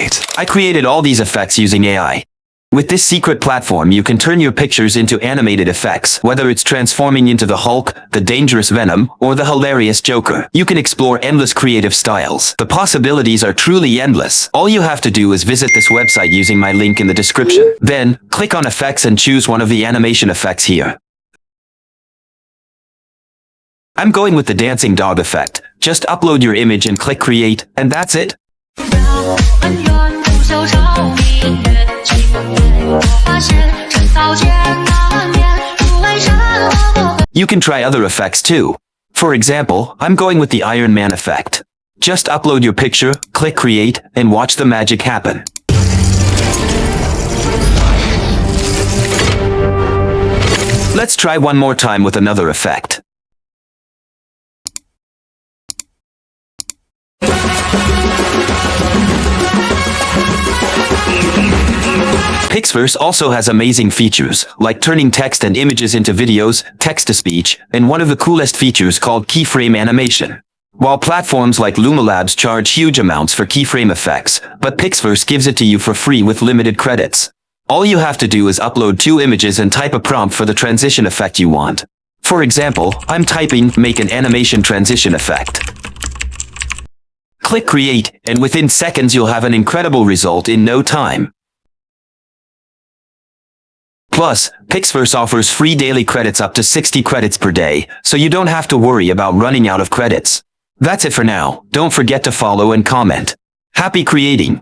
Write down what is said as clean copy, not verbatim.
Right. I created all these effects using AI. With this secret platform, you can turn your pictures into animated effects, whether it's transforming into the Hulk, the dangerous Venom, or the hilarious Joker. You can explore endless creative styles. The possibilities are truly endless. All you have to do is visit this website using my link in the description. Then, click on Effects and choose one of the animation effects here. I'm going with the dancing dog effect. Just upload your image and click Create, and that's it. You can try other effects too. For example, I'm going with the Iron Man effect. Just upload your picture, click Create, and watch the magic happen. Let's try one more time with another effect. Pixverse also has amazing features, like turning text and images into videos, text-to-speech, and one of the coolest features called keyframe animation. While platforms like Pika Labs charge huge amounts for keyframe effects, but Pixverse gives it to you for free with limited credits. All you have to do is upload 2 images and type a prompt for the transition effect you want. For example, I'm typing "make an animation transition effect." Click Create, and within seconds you'll have an incredible result in no time. Plus, Pixverse offers free daily credits up to 60 credits per day, so you don't have to worry about running out of credits. That's it for now. Don't forget to follow and comment. Happy creating!